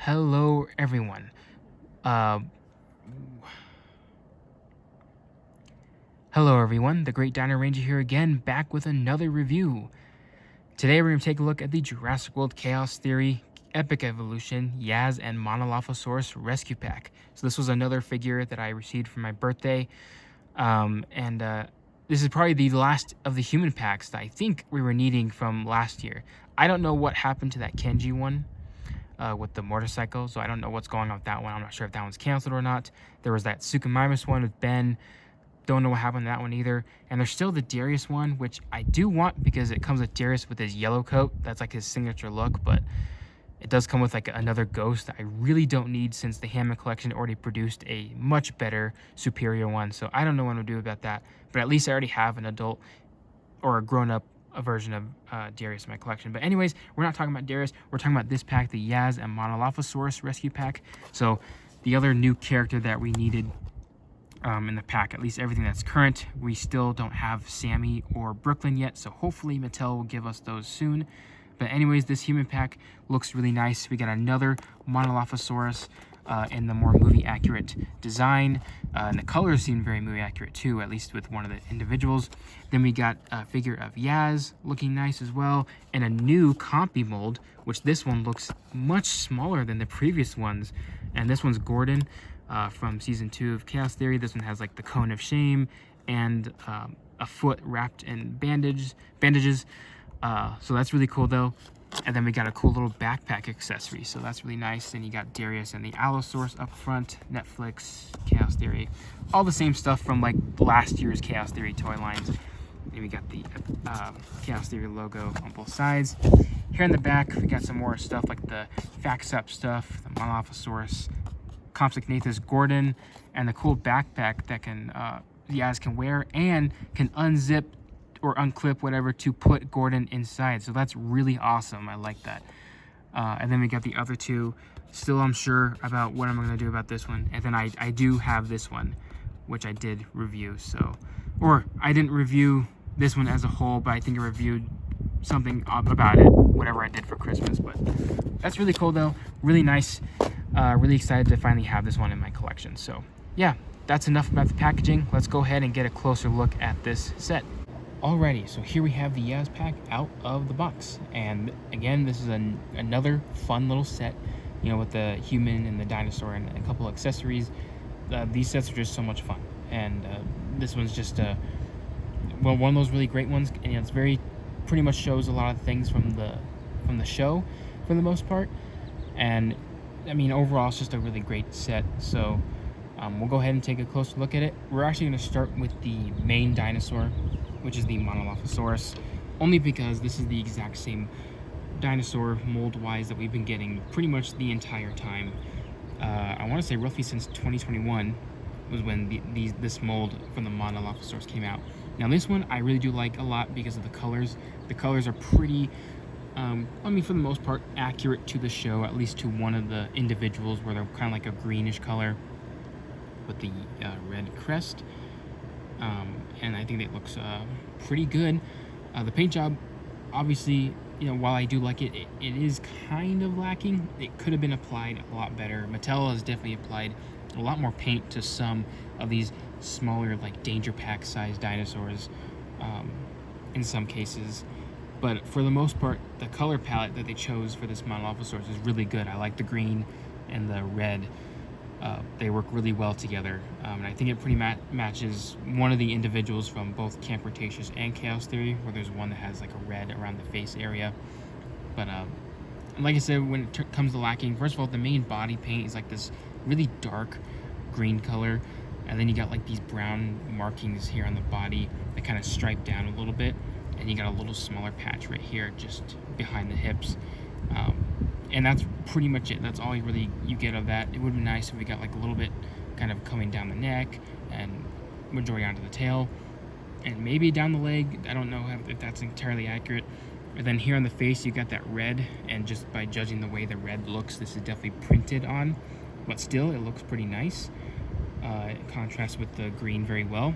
Hello, everyone. Uh, Hello, everyone. The Great Dino Ranger here again, back with another review. Today, we're going to take a look at the Jurassic World Chaos Theory Epic Evolution Yaz and Monolophosaurus Rescue Pack. So this was another figure that I received for my birthday, and this is probably the last of the human packs that I think we were needing from last year. I don't know what happened to that Kenji one. With the motorcycle, so I don't know what's going on with that one. I'm not sure if that one's canceled or not. There was that Suchomimus one with Ben. Don't know what happened to that one either. And there's still the Darius one, which I do want because it comes with Darius with his yellow coat. That's like his signature look, but it does come with like another ghost that I really don't need since the Hammond collection already produced a much better, superior one. So I don't know what to do about that, but at least I already have an adult or a grown-up version of Darius in my collection. But anyways, we're not talking about Darius. We're talking about this pack, the Yaz and Monolophosaurus Rescue Pack. So the other new character that we needed in the pack, at least everything that's current. We still don't have Sammy or Brooklyn yet, so hopefully Mattel will give us those soon. But anyways, this human pack looks really nice. We got another Monolophosaurus in the more movie accurate design, and the colors seem very movie accurate too, at least with one of the individuals. Then we got a figure of Yaz looking nice as well, and a new Compy mold, which this one looks much smaller than the previous ones. And this one's Gordon from season 2 of Chaos Theory. This one has like the cone of shame and a foot wrapped in bandages. So that's really cool though. And then we got a cool little backpack accessory, so that's really nice. Then you got Darius and the Allosaurus up front, Netflix, Chaos Theory, all the same stuff from like last year's Chaos Theory toy lines. Then we got the Chaos Theory logo on both sides. Here in the back, we got some more stuff like the Fax Up stuff, the Monolophosaurus, Compsognathus Gordon, and the cool backpack that can Yaz can wear and can unzip or unclip whatever to put Gordon inside. So that's really awesome. I like that. And then we got the other two. Still unsure about what I'm going to do about this one. And then I do have this one, which I did review. So, or I didn't review this one as a whole, but I think I reviewed something about it, whatever I did for Christmas. But that's really cool though. Really nice. Really excited to finally have this one in my collection. So yeah, that's enough about the packaging. Let's go ahead and get a closer look at this set. Alrighty, so here we have the Yaz pack out of the box, and again, this is another fun little set, you know, with the human and the dinosaur and a couple accessories. These sets are just so much fun, and this one's just one of those really great ones, and it's pretty much shows a lot of things from the show for the most part, and I mean overall it's just a really great set. So we'll go ahead and take a closer look at it. We're actually going to start with the main dinosaur, which is the Monolophosaurus, only because this is the exact same dinosaur mold-wise that we've been getting pretty much the entire time. I want to say roughly since 2021 was when this mold from the Monolophosaurus came out. Now this one I really do like a lot because of the colors. The colors are pretty, I mean for the most part, accurate to the show, at least to one of the individuals where they're kind of like a greenish color with the red crest. And I think it looks pretty good. The paint job, obviously, you know, while I do like it, it is kind of lacking. It could have been applied a lot better. Mattel has definitely applied a lot more paint to some of these smaller, like Danger Pack sized dinosaurs in some cases. But for the most part, the color palette that they chose for this Monolophosaurus is really good. I like the green and the red. They work really well together, and I think it pretty matches one of the individuals from both Camp Cretaceous and Chaos Theory, where there's one that has like a red around the face area. But like I said, when it comes to lacking, first of all, the main body paint is like this really dark green color, and then you got like these brown markings here on the body that kind of stripe down a little bit, and you got a little smaller patch right here just behind the hips. And that's pretty much it. That's all you get of that. It would be nice if we got like a little bit kind of coming down the neck and majority onto the tail, and maybe down the leg. I don't know if that's entirely accurate. And then here on the face you got that red, and just by judging the way the red looks, this is definitely printed on, but still it looks pretty nice. It contrasts with the green very well.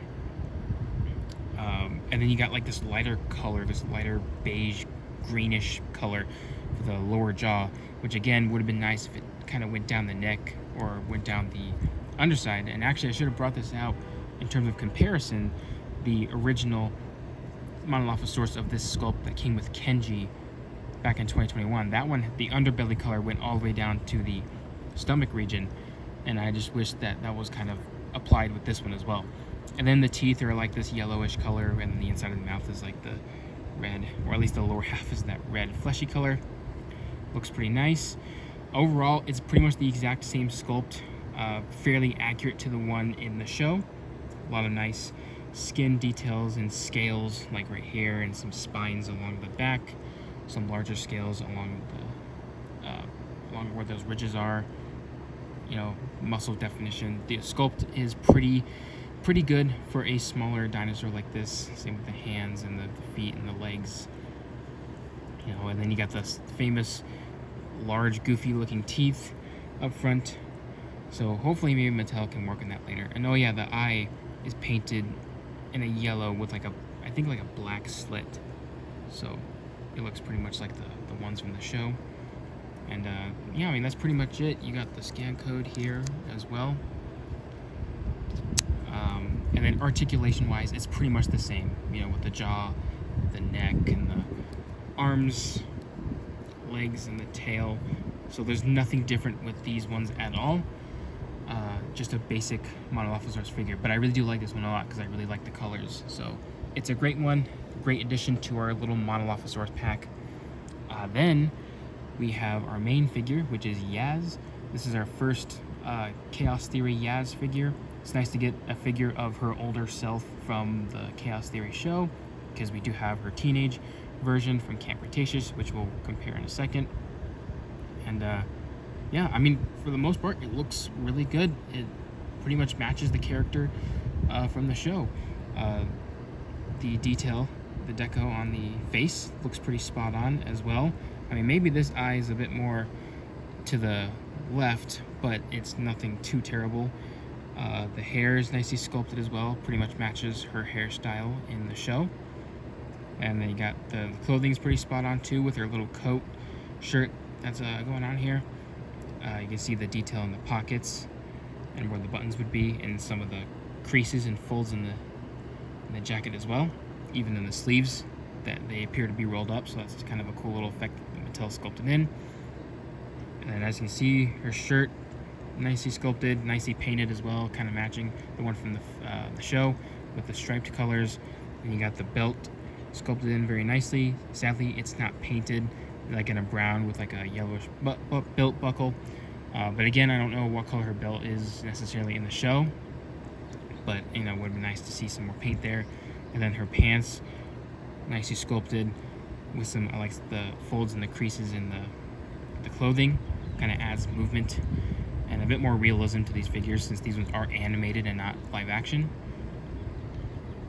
And then you got like this lighter color, this lighter beige greenish color the lower jaw, which again would have been nice if it kind of went down the neck or went down the underside. And actually, I should have brought this out in terms of comparison. The original Monolophosaurus of this sculpt that came with Kenji back in 2021, that one, the underbelly color went all the way down to the stomach region, and I just wish that that was kind of applied with this one as well. And then the teeth are like this yellowish color, and then the inside of the mouth is like the red, or at least the lower half is that red fleshy color. Looks pretty nice. Overall, it's pretty much the exact same sculpt, fairly accurate to the one in the show. A lot of nice skin details and scales, like right here, and some spines along the back, some larger scales along where those ridges are. You know, muscle definition. The sculpt is pretty good for a smaller dinosaur like this. Same with the hands and the feet and the legs. You know, and then you got the famous large, goofy-looking teeth up front. So hopefully, maybe Mattel can work on that later. And oh yeah, the eye is painted in a yellow with like I think like a black slit. So it looks pretty much like the ones from the show. And yeah, I mean, that's pretty much it. You got the scan code here as well. And then articulation-wise, it's pretty much the same. You know, with the jaw, the neck, and the arms, legs, and the tail. So there's nothing different with these ones at all. Just a basic Monolophosaurus figure. But I really do like this one a lot because I really like the colors. So it's a great one. Great addition to our little Monolophosaurus pack. Then we have our main figure, which is Yaz. This is our first Chaos Theory Yaz figure. It's nice to get a figure of her older self from the Chaos Theory show, because we do have her teenage version from Camp Cretaceous, which we'll compare in a second. And yeah, I mean, for the most part, it looks really good. It pretty much matches the character from the show. The detail, the deco on the face looks pretty spot on as well. I mean, maybe this eye is a bit more to the left, but it's nothing too terrible. The hair is nicely sculpted as well, pretty much matches her hairstyle in the show. And then you got the clothing's pretty spot on too, with her little coat, shirt that's going on here. You can see the detail in the pockets and where the buttons would be, and some of the creases and folds in the jacket as well, even in the sleeves that they appear to be rolled up. So that's kind of a cool little effect that Mattel sculpted in. And then as you can see, her shirt nicely sculpted, nicely painted as well, kind of matching the one from the show with the striped colors. And you got the belt sculpted in very nicely. Sadly, it's not painted like in a brown with like a yellowish belt buckle. But again, I don't know what color her belt is necessarily in the show, but you know, it would be nice to see some more paint there. And then her pants, nicely sculpted with some, I like the folds and the creases in the clothing, kind of adds movement and a bit more realism to these figures, since these ones are animated and not live action.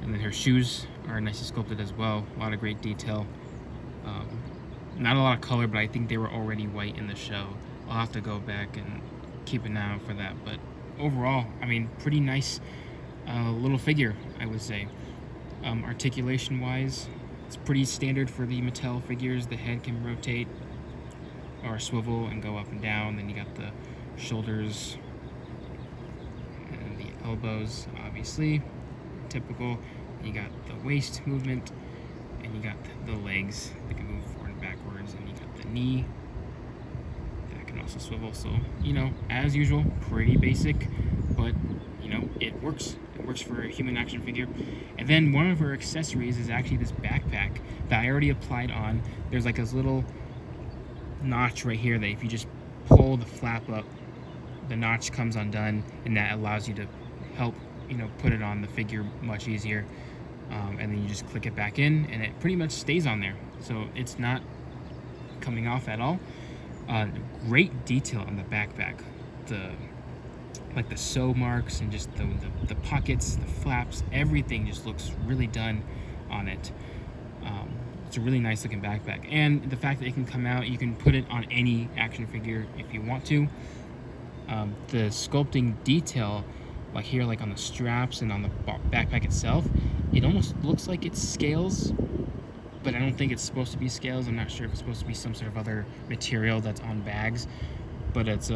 And then her shoes are nicely sculpted as well. A lot of great detail. Not a lot of color, but I think they were already white in the show. I'll have to go back and keep an eye out for that. But overall, I mean, pretty nice little figure, I would say. Articulation-wise, it's pretty standard for the Mattel figures. The head can rotate or swivel and go up and down. Then you got the shoulders and the elbows, obviously, typical. You got the waist movement, and you got the legs that can move forward and backwards, and you got the knee that can also swivel. So, you know, as usual, pretty basic, but you know, it works. It works for a human action figure. And then one of her accessories is actually this backpack that I already applied on. There's like this little notch right here that if you just pull the flap up, the notch comes undone, and that allows you to help, you know, put it on the figure much easier. And then you just click it back in, and it pretty much stays on there. So it's not coming off at all. Great detail on the backpack. Like the sew marks and just the pockets, the flaps, everything just looks really done on it. It's a really nice looking backpack. And the fact that it can come out, you can put it on any action figure if you want to. The sculpting detail, like here, like on the straps and on the backpack itself, it almost looks like it scales but I don't think it's supposed to be scales. I'm not sure if it's supposed to be some sort of other material that's on bags, but it's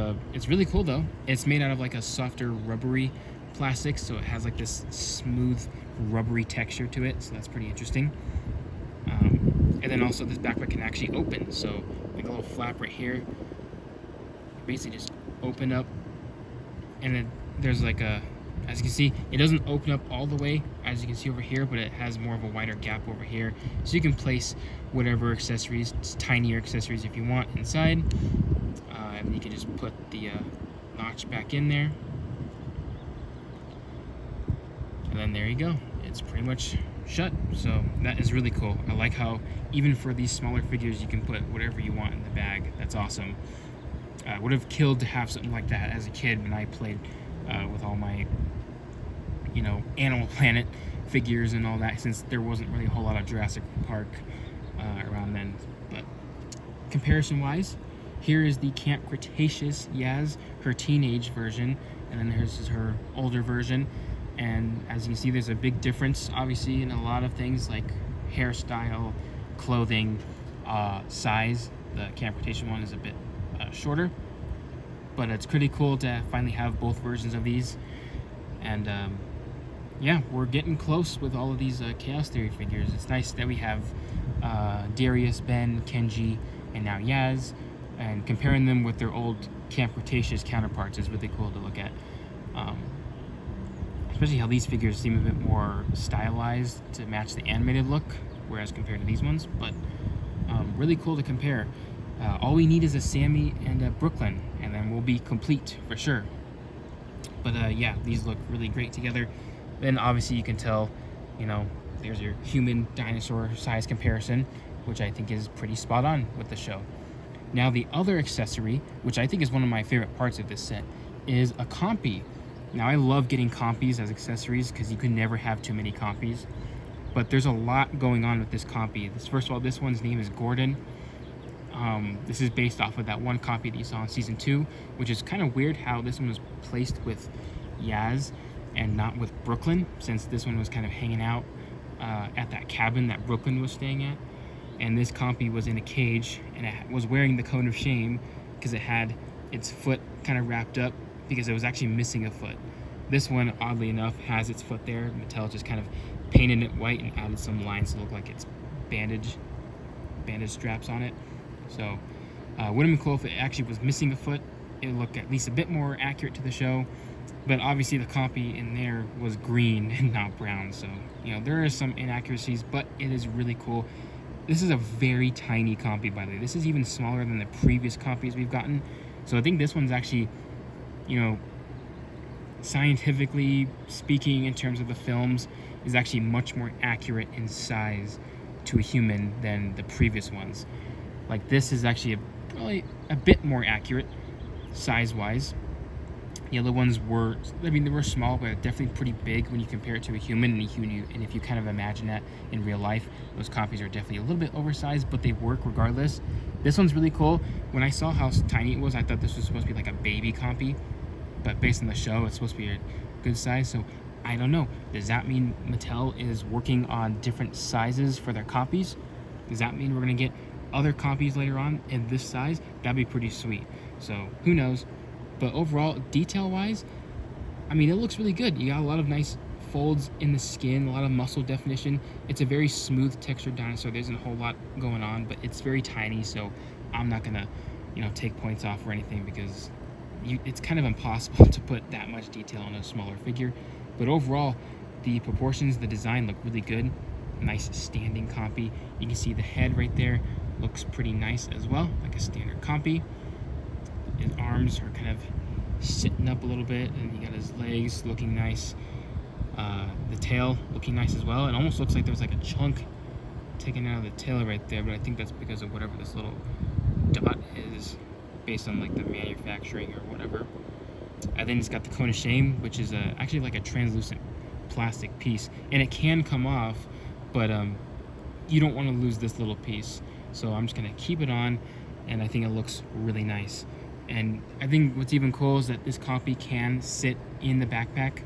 really cool though. It's made out of like a softer rubbery plastic, so it has like this smooth rubbery texture to it, so that's pretty interesting. And then also this backpack can actually open, so like a little flap right here, basically just open up, and then there's like a, as you can see, it doesn't open up all the way as you can see over here, but it has more of a wider gap over here, so you can place whatever accessories, tinier accessories if you want, inside. And you can just put the notch back in there, and then there you go, it's pretty much shut. So that is really cool. I like how even for these smaller figures you can put whatever you want in the bag. That's awesome. Would have killed to have something like that as a kid when I played with all my, you know, Animal Planet figures and all that, since there wasn't really a whole lot of Jurassic Park around then. But comparison wise, here is the Camp Cretaceous Yaz, her teenage version, and then here's her older version. And as you can see, there's a big difference obviously in a lot of things like hairstyle, clothing, size. The Camp Cretaceous one is a bit shorter, but it's pretty cool to finally have both versions of these. And yeah, we're getting close with all of these Chaos Theory figures. It's nice that we have Darius, Ben, Kenji, and now Yaz, and comparing them with their old Camp Cretaceous counterparts is really cool to look at. Especially how these figures seem a bit more stylized to match the animated look, whereas compared to these ones. But really cool to compare. All we need is a Sammy and a Brooklyn, and then we'll be complete for sure. But yeah, these look really great together. Then obviously you can tell, you know, there's your human dinosaur size comparison, which I think is pretty spot on with the show. Now the other accessory, which I think is one of my favorite parts of this set, is a Compy. Now I love getting Compies as accessories because you can never have too many Compies, but there's a lot going on with this Compy. First of all, this one's name is Gordon. This is based off of that one Compy that you saw in season 2, which is kind of weird how this one was placed with Yaz and not with Brooklyn, since this one was kind of hanging out at that cabin that Brooklyn was staying at, and this Compy was in a cage and it was wearing the cone of shame because it had its foot kind of wrapped up because it was actually missing a foot. This one, oddly enough, has its foot there. Mattel just kind of painted it white and added some lines to look like it's bandage straps on it. So would have been cool if it actually was missing a foot. It would look at least a bit more accurate to the show. But obviously the Compy in there was green and not brown, so you know there are some inaccuracies, but it is really cool. This is a very tiny Compy, by the way. This is even smaller than the previous Compys we've gotten. So I think this one's actually, you know, scientifically speaking, in terms of the films, is actually much more accurate in size to a human than the previous ones. Like this is actually probably a bit more accurate size-wise. The other ones were, I mean, they were small, but definitely pretty big when you compare it to a human. And if you kind of imagine that in real life, those Compys are definitely a little bit oversized, but they work regardless. This one's really cool. When I saw how tiny it was, I thought this was supposed to be like a baby Compy, but based on the show, it's supposed to be a good size. So I don't know. Does that mean Mattel is working on different sizes for their Compys? Does that mean we're going to get other Compys later on in this size? That'd be pretty sweet. So who knows? But overall, detail-wise, I mean, it looks really good. You got a lot of nice folds in the skin, a lot of muscle definition. It's a very smooth textured dinosaur. There isn't a whole lot going on, but it's very tiny, so I'm not gonna, you know, take points off or anything because it's kind of impossible to put that much detail on a smaller figure. But overall, the proportions, the design look really good. Nice standing Compy. You can see the head right there looks pretty nice as well, like a standard Compy. His arms are kind of sitting up a little bit, and you got his legs looking nice. The tail looking nice as well. It almost looks like there's like a chunk taken out of the tail right there, but I think that's because of whatever this little dot is, based on like the manufacturing or whatever. And then it's got the cone of shame, which is actually like a translucent plastic piece, and it can come off, but you don't want to lose this little piece. So I'm just gonna keep it on, and I think it looks really nice. And I think what's even cool is that this Compy can sit in the backpack,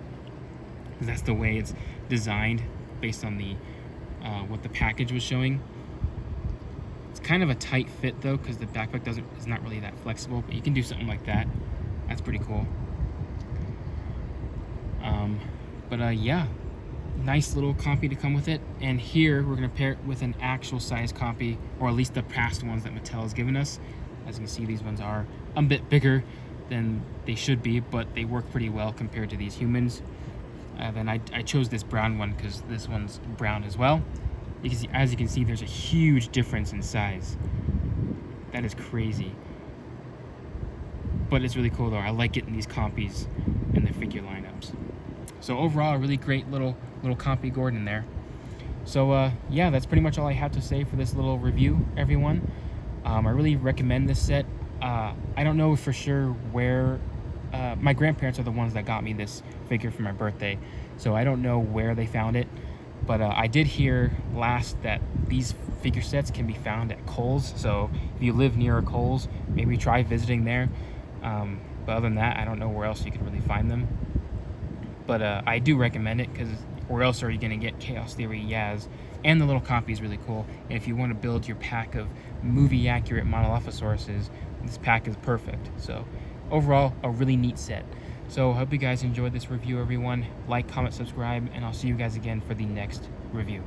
because that's the way it's designed based on the what the package was showing. kind of a tight fit though, because the backpack is not really that flexible, but you can do something like that. That's pretty cool. Yeah, nice little Compy to come with it. And here we're gonna pair it with an actual size Compy, or at least the past ones that Mattel has given us. As you can see, these ones are a bit bigger than they should be, but they work pretty well compared to these humans. Then I chose this brown one because this one's brown as well. You can see, as you can see, there's a huge difference in size. That is crazy. But it's really cool though. I like getting these Compys in the figure lineups. So overall, a really great little Compy Gordon in there. So yeah, that's pretty much all I have to say for this little review, everyone. I really recommend this set. I don't know for sure where, my grandparents are the ones that got me this figure for my birthday, so I don't know where they found it, but I did hear last that these figure sets can be found at Kohl's, so if you live near a Kohl's, maybe try visiting there. But other than that, I don't know where else you can really find them. But I do recommend it, because where else are you going to get Chaos Theory Yaz? And the little Compy is really cool. And if you want to build your pack of movie-accurate Monolophosauruses, this pack is perfect. So overall, a really neat set. So I hope you guys enjoyed this review, everyone. Like, comment, subscribe, and I'll see you guys again for the next review.